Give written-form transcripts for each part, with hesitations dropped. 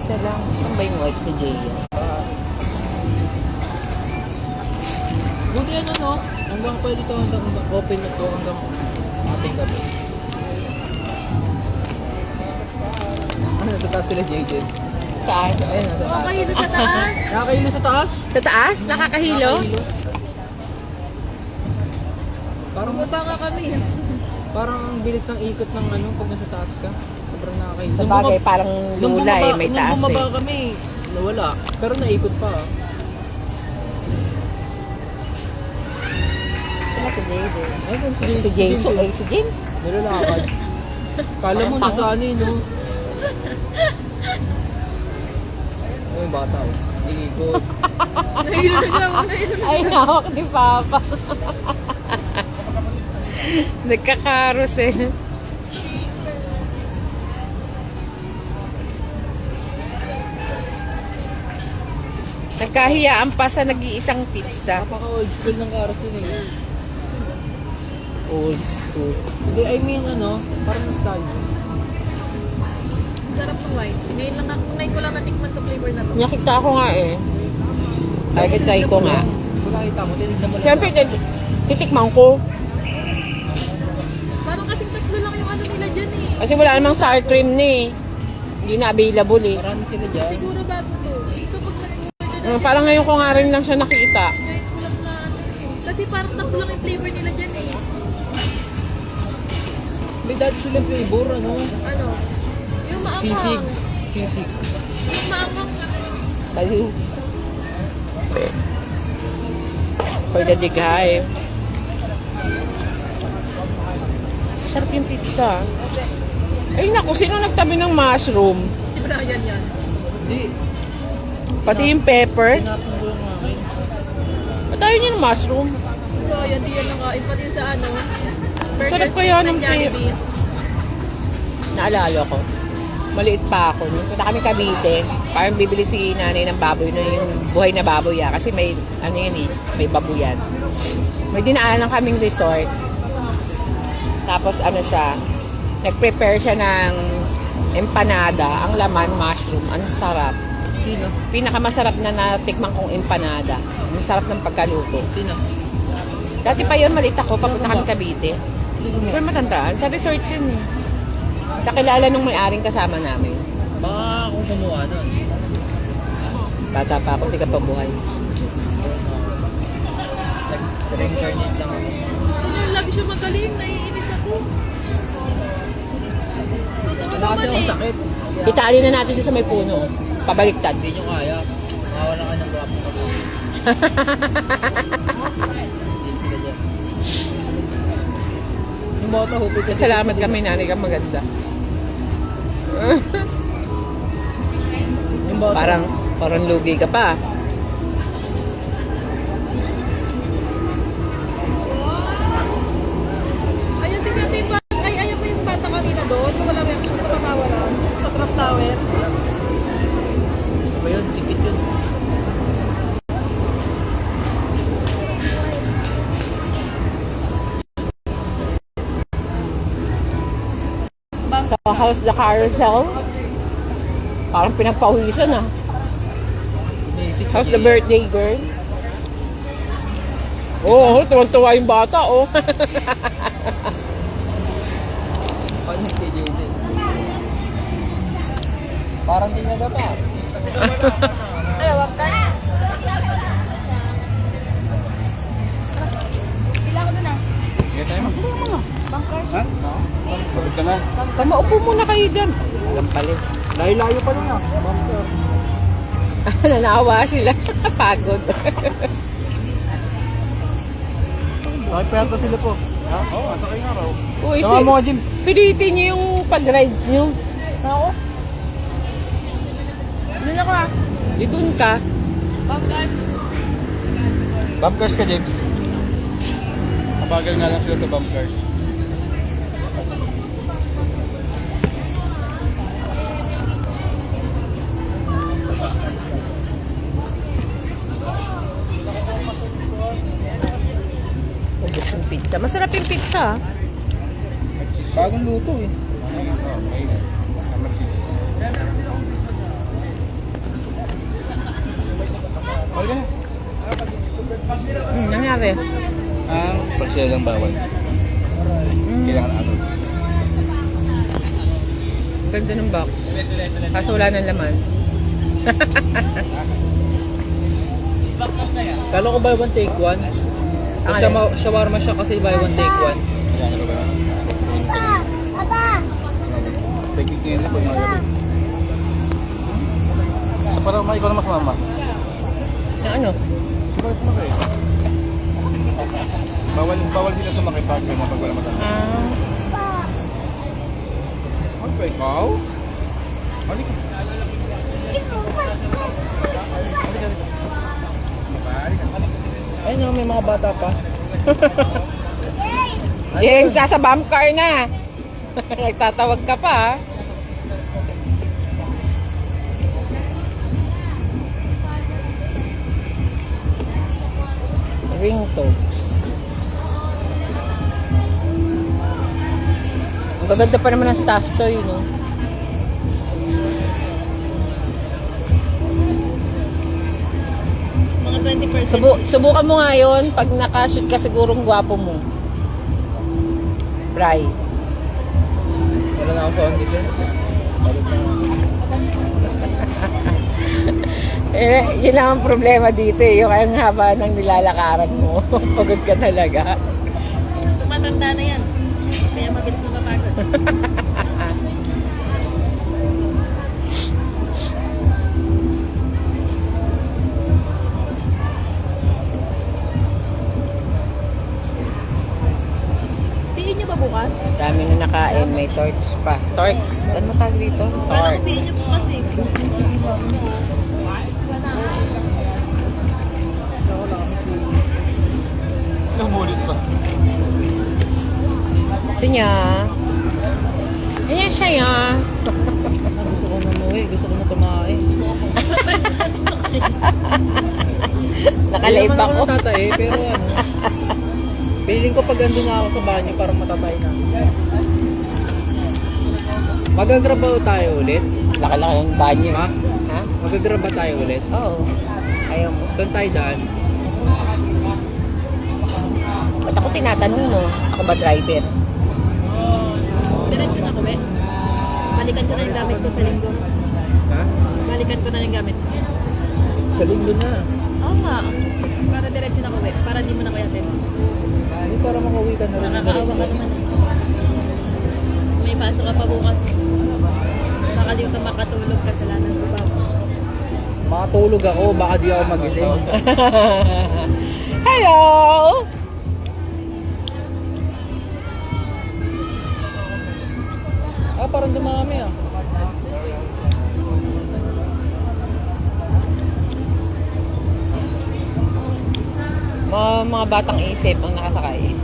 Ito lang. Saan ba yung wife si Jay? Buti ano no? Hanggang pwede to, hanggang open na to, hanggang ating gabi. Ano, natataas sila JJ? Saan? Ayun, natataas. Nakakahilo sa taas. Nakakahilo sa taas? Sa taas? Nakakahilo? Parang Bumaba nga kami. parang ang bilis ng ikot ng ano pag nasa taas ka. Sobrang nakakahilo. Sa bagay, parang lula eh. May taas Nung eh. bumaba kami, nawala. Pero naikot pa. Wala si Jay din. Ay, kung Si James. Ay, si James. Nilalakad. Kala mo nasa ano yun, no? Ay, bata oh. Ikot. Nahilo na siya. Nahilo na Ay, nawak ni Papa. Nagkakaros eh. Nagkahiyaan pa sa nag-iisang pizza. Napaka old school ng karos yun eh. Old school. Hindi, I mean ano, parang nostalgia. Sarap ng wine. Ngayon ko lang natikman to flavor na to. Nakita ko nga eh. Ay, kitay ko nga. Wala kita mo, tinignan mo lang. Siyempre, titikman ko. Parang kasing tatlo lang yung ano nila dyan eh. Kasi wala namang sour cream ni. Hindi na available eh. Marami sila dyan. Siguro bago to. Kapag nag-order Parang ngayon ko nga rin lang siya nakita. ngayon ko lang na ano eh. Kasi parang tatlo lang yung flavor nila dyan eh. May dati sila flavor, ano? Ano? Yung Sisig. maanghang. Sisig. Yung maanghang. Baliw. For the dighay. Sarap yung pizza. Ay naku, sino nagtabi ng mushroom? Si Brian yan. Hindi. Pati yung pepper. Tinapon ko yung akin. Ba't ayaw niyo ng mushroom? Brian, di yan nakain. Pati yung sa ano. burger Sarap stick kaya ng Jollibee. Naalala ko. Maliit pa ako. Nung punta kami Cavite, parang bibili si nanay ng baboy na yung buhay na baboy kasi may, ano yun eh, may baboyan. May dinaanan kaming resort. Tapos ano siya, nag-prepare siya ng empanada, ang laman mushroom, ang sarap. Sino? Pinakamasarap na natikman kong empanada. Ang sarap ng pagkaluto. Sino? Dati pa yun, maliit ako, papunta kami Cavite. Pero matandaan, sa resort yun eh. Nakilala nung may-aring kasama namin. Baka kung gumawa nun. Bata pa ako, di ka pa buhay. Nag-reincarnate lang ako. Gusto niya lagi siya magaling. Naiinis ako. Totoo Wala kasi naman akong eh. sakit. Itali na natin doon sa may puno. Pabaliktad. Hindi nyo kaya. Mawala ka ng rap ko. Hindi sila dyan. Yung bata hupit kasi. Salamat kami, nanay ka maganda. Yung bata. Parang lugi ka pa. Ayun din natin yung bata. Ay, ayun mo yung bata kanina doon. Yung wala reaction sa pagkawala. Sa trap tower. Ano ba yun? Sikit yun. Sa House the Carousel. Parang pinagpawisan ah. Basic. How's the birthday girl? Oo, tuwang-tuwa yung bata oh. Paano kay Jordan? Parang di na dapat. Ay, wag ka. Pila ko doon ah. Sige tayo mag Bunkers. Ha? Bakit ka na? Maupo muna kayo dyan. Alam pala. Layo-layo pa lang ah. Bunker. Nanawa sila. Pagod. Bakit pwerte sila po? Ha? Oo, sakay nga raw. Uy, Tama mo, James. sulitin niyo yung pag-rides niyo. Ako? Doon ako ah. Di dun ka. Bunkers. Bumpers ka, James. Kabagal nga lang sila sa bumpers. Ubus yung pizza. Masarap yung pizza. Bagong luto eh. nangyari? Pag sila lang bawal. Kailangan ano. Ganda ng box. Kaso wala nang laman. Kala ko buy one take one. Ang alin? Shawarma siya kasi buy one take one. Pagkikinin na pag magabi. So parang ikaw na mas mama. Na ano? Bawal sila sumakay pag wala matanda. Ano ba ikaw? Halika. Ayun may mga bata pa. James, nasa bump car na. Nagtatawag ka pa. Ringtones. Ang gaganda pa naman ng staff toy, no? Mga 20%. Subukan mo nga yun. Pag nakashoot ka sigurong gwapo mo. Bray. Wala na akong sound dito. Yun lang ang problema dito eh. Yung ang haba ng nilalakaran mo. Pagod ka talaga. Tumatanda na yan. Kaya mabilis mo mapagod. Piin niyo ba bukas? Dami na nakain. May torch pa. Torch? Ano tawag dito? Kala ko Torch. piin niyo bukas eh. Namulit pa. Gusto niya. Ayan siya ya. Gusto ko na umuwi. Gusto ko na tumae. Nakalive ako. Tatay, pero ano. Feeling ko pag andun na ako sa banyo parang matatay na. Magagrabaw tayo ulit? Laki-laki ng banyo. Ha? Ha? Magagraba tayo ulit? Oo. Ayaw mo. Saan tayo daan? Ba't ako tinatanong mo? Ako ba driver? Diretso na ko eh. Balikan ko na yung gamit ko sa linggo. Ha? Balikan ko na yung gamit ko. Sa linggo na. Oo nga. Para diretso na ko eh. Para di mo na kayatin. Hindi para makauwi ka na rin. Nakakaawa ka naman eh. May pasok ka pa bukas. Baka di ka makatulog kasalanan ko pa. Makatulog ako, baka di ako magising. Hello! Parang dumami ah. Mga batang isip ang nakasakay.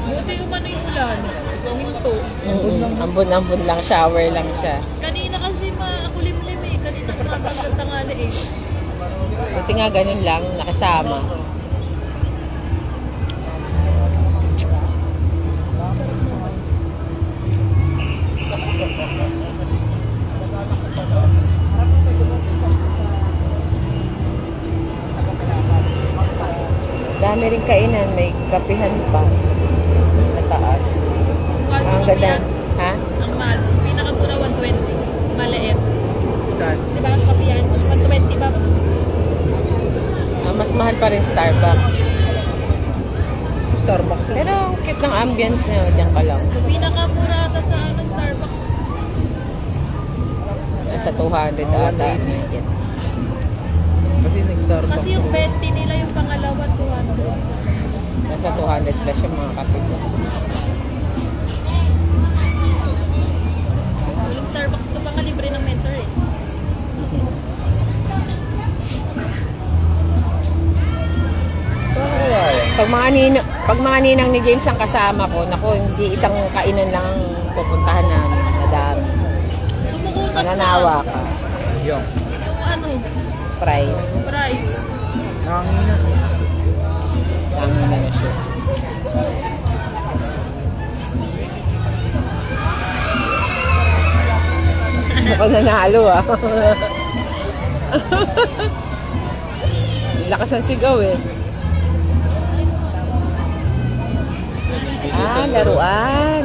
Buti umano yung ulan. Minto. Ambon-ambon lang, shower lang siya. Kanina kasi makulimlim eh. Kanina umagang tangali eh. Buti nga ganun lang, nakasama. Dami rin kainan, may kapihan pa sa taas. Ang ganda. Ha? Ang mahal. Pinakamura 120. Maliit. Saan? Di ba ang kapiyan? 120 ba? Mas mahal pa rin Starbucks. Starbucks. Pero ang cute ng ambience niya, diyan ka lang. Pinakamura ata sa ano, Starbucks. Nasa 200 ata. Yan. Kasi nag-Starbucks. Kasi yung 20 nila yung pangalawa 200. Nasa 200 plus yung mga kape ko. Huling Starbucks ko pa nga libre ng mentor eh. Pag mga ninang ni James ang kasama ko, naku, hindi isang kainan lang ang pupuntahan namin. Madami. Tumugutot Mananawa na. ka. Yung. Yung ano, Price. price. Nakangina. Tangin na na siya. ako nanalo ah. Lakas ng sigaw eh. Ah, laruan.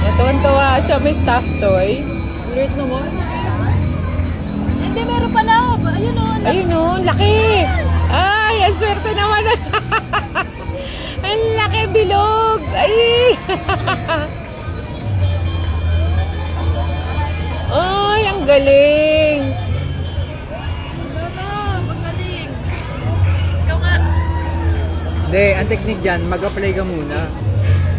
Natuwan-tuwa siya, may stuffed toy. Weird naman. Hindi, meron pala. Ayun o. Ayun o, laki! Ay, ang swerte naman. Ang laki, bilog! Ay! Ay, ang galing! Magaling. Ikaw nga. Hindi, ang technique dyan, mag-apply ka muna.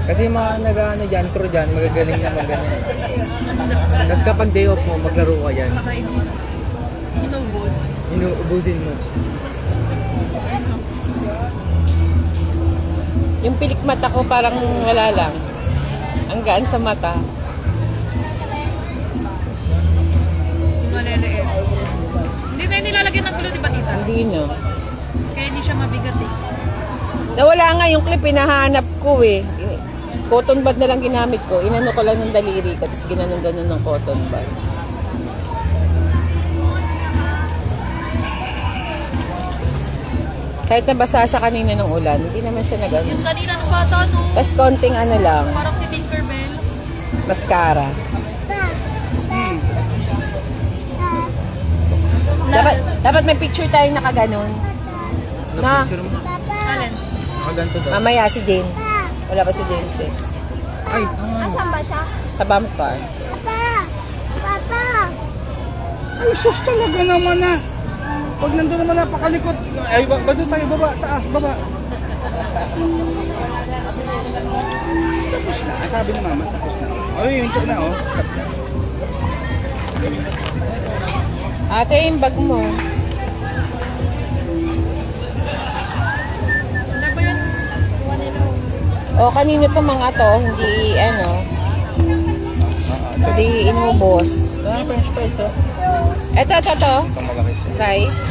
Kasi yung mga nag-ano dyan, pro dyan, magagaling na mag-ganyan. Tapos kapag day off mo, maglaro ka yan. Inubos. Inuubusin mo. Yung pilik mata ko parang wala lang. Ang gaan sa mata. Maliliit. Hindi na nilalagyan ng gulo, di ba tita? Hindi no. Kaya hindi siya mabigat eh. Nawala nga yung clip, hinahanap ko eh. Cotton bud na lang ginamit ko. Inano ko lang ng daliri ko, tapos ginanon-ganon ng cotton bud. Kahit nabasa siya kanina ng ulan, hindi naman siya nag-ano. Yung kanina ng bata, no? Tapos konting ano lang, Parang si Tinkerbell. mascara. Dapat may picture tayong nakaganon. Na, Picture mo. Alin? Ganito daw. mamaya si James. Wala pa si James eh. Ay, Nasaan ba siya? Sa bump car. ay, sus talaga naman na. Pag nandun naman napakalikot, ay, ba doon tayo, baba, taas, baba. Tapos na, ay, sabi ni mama, tapos na. Ay, hinto na, oh. Ate, yung bag mo. Ano ba yun? Kuha nila. O, kanino to mga to? Hindi, ano, hindi inubos. Ah, french fries, oh. Ito. Itong malaki siya. Rice.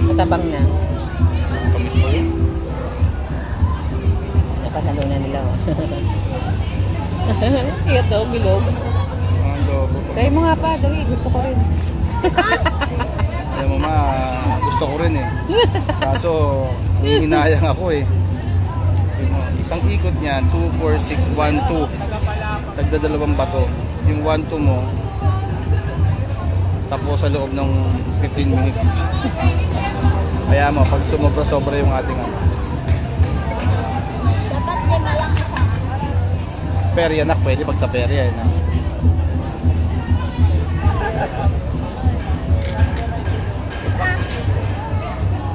Matabang na. Kamis mo yun? Napanalunan nila. Oh. Cute to, bilog. Ang lobo. Try mo nga pa, dali. Gusto ko rin. Alam mo ma, gusto ko rin eh. Kaso, hinayang ako eh. Isang ikot niya, 2, 4, 6, 1, 2. Tagdadalawang bato. Yung 1, 2 mo, tapos sa loob ng 15 minutes. Kaya mo, pag sumobra-sobra yung ating ano. Dapat di malaki sa Perya na, pwede pag sa perya eh. Na.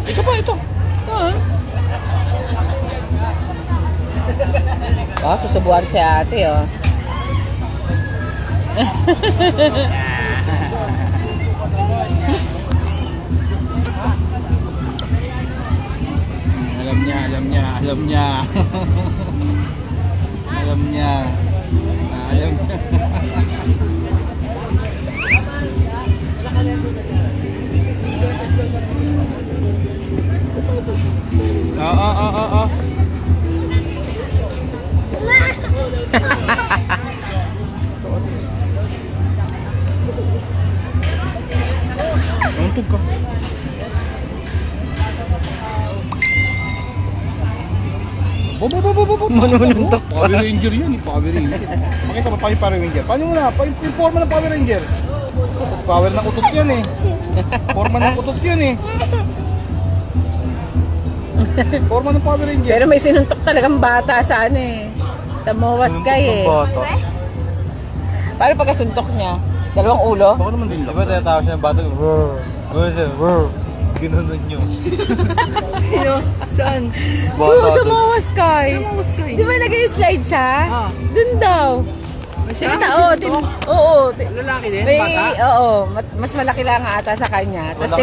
Ito pa, ito. Oh, susubuan si ate, oh. Alam niya. Alam niya. Alam niya. Alam niya. Oo. Untog ka. Manununtok pa. Power Ranger yun, Power Ranger. Makita mo pa yung Power Ranger. Paano mo na? Yung forma ng Power Ranger. Power ng utot yan eh. Forma ng utot yan eh. Forma ng Power Ranger. Pero may sinuntok talagang bata sa ano eh. Sa Mowascay eh. Paano pagkasuntok niya? Dalawang ulo? Baka naman din lang. Diba tinatawag siya ng batang brr, brr siya, brr, ginanon nyo. Sino? Saan? Bata Oo, sa dun. Mowascay. Di ba nag-slide siya? Dun daw. Kita, oo. Lalaki din, May, oo, mas malaki lang ata sa kanya. Tapos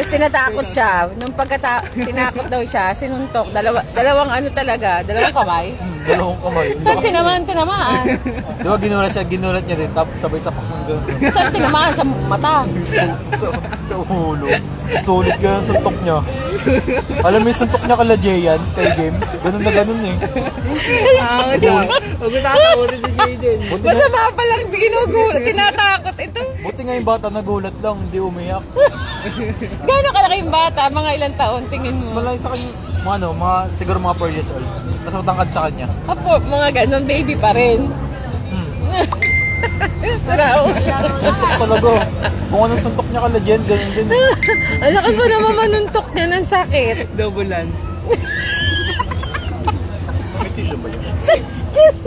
tinatakot siya. Nung tinakot daw siya, sinuntok. Dalawang ano talaga, dalawang kamay. dalawang kamay. Saan tinamaan? Tinamaan. Di ba ginulat niya din, tapos sabay sa pakang gano'n. Saan tinamaan? Sa mata. Sa ulo. Sulit ka yung suntok niya. Alam mo yung suntok niya kala Jayan, kay James? Ganun na ganun eh. Huwag ko tatakutin si Jaden. Buti nga, Masama pa lang ginugulat. Tinatakot ito. buti nga yung bata nagulat lang, hindi umiyak. Gano'ng kalaki yung bata? Mga ilang taon? Tingin Mas mo. malaki sa kanya, siguro mga 4 years old. Mas matangkad sa kanya. Apo, mga ganon, baby pa rin. Hmm. Sarao. Suntok talaga. Kung anong suntok niya kala Jen, ganun din. Ang lakas pa naman manuntok niya ng sakit. Double-an. May tissue ba yun?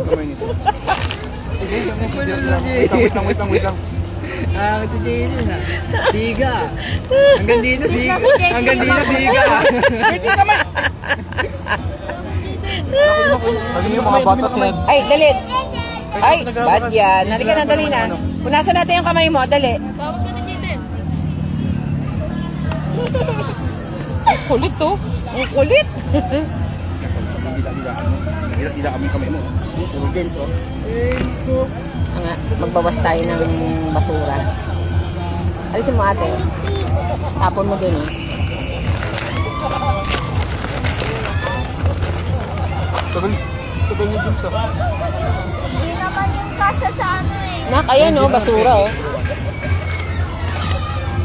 Kamay nito. Wait lang. Si Jaden Siga. Hanggang dito siga. Wait yung kamay! Naging yung mga bata siya. Ay, dali. Ay, bad yan. Halika na, dali na. Punasan natin yung kamay mo, dali. Tawag ka na, Jaden. Kulit to. Ang kulit. Dila kami kamay mo. Games, oh. Nga, magbawas tayo ng basura. Alisin mo ate. Tapon mo dun eh. Tagal niya James ah. Hindi naman yung kasya sa ano eh. Nak, ayan oh, basura oh.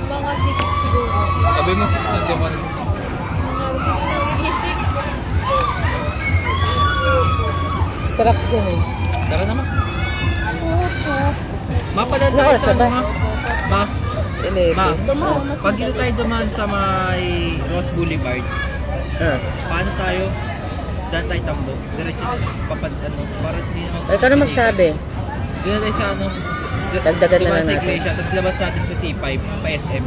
Mga 6 siguro. Sabi mo, 6 na naman. Mga 6 na isip. Sarap dyan eh. Tara naman. Ma, pala Ano tayo oras sa na ba? ano, Ma, 11. pag dito tayo dumaan sa may Ross Boulevard, paano tayo? Dahil tayo tambo. Diretso papad ano, para hindi naman. Ikaw na magsabi. Doon na tayo sa ano, Dagdagan na dumaan lang sa natin. iglesia, tapos labas natin sa C5, pa SM.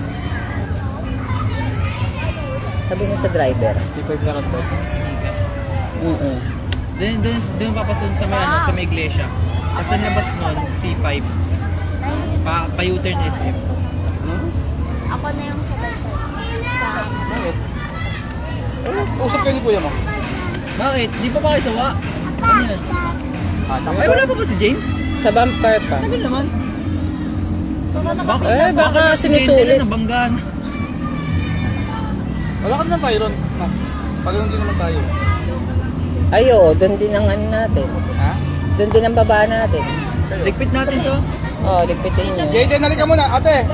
Sabi mo sa driver. C5 na rin to. Sige ka. Doon papasun sa may, ano, sa may iglesia. Tapos sa labas nun, C5. Pa U-turn SM. Ako na yung sa Bakit? Usap kayo ni kuya mo. Bakit? Di pa ba kayo sawa? Ano yan? Ay, wala pa ba si James? Sa bumper pa. Tagal naman. Baka, Eh, baka sinusulit. Nabanggaan. Wala ka naman tayo ron. Pag ganun din naman tayo. Ay, oo, doon din ang ano natin. Ha? Doon din ang baba natin. Ligpit natin to. Oh, ligpitin niyo. Jaden, nalika muna. Ate!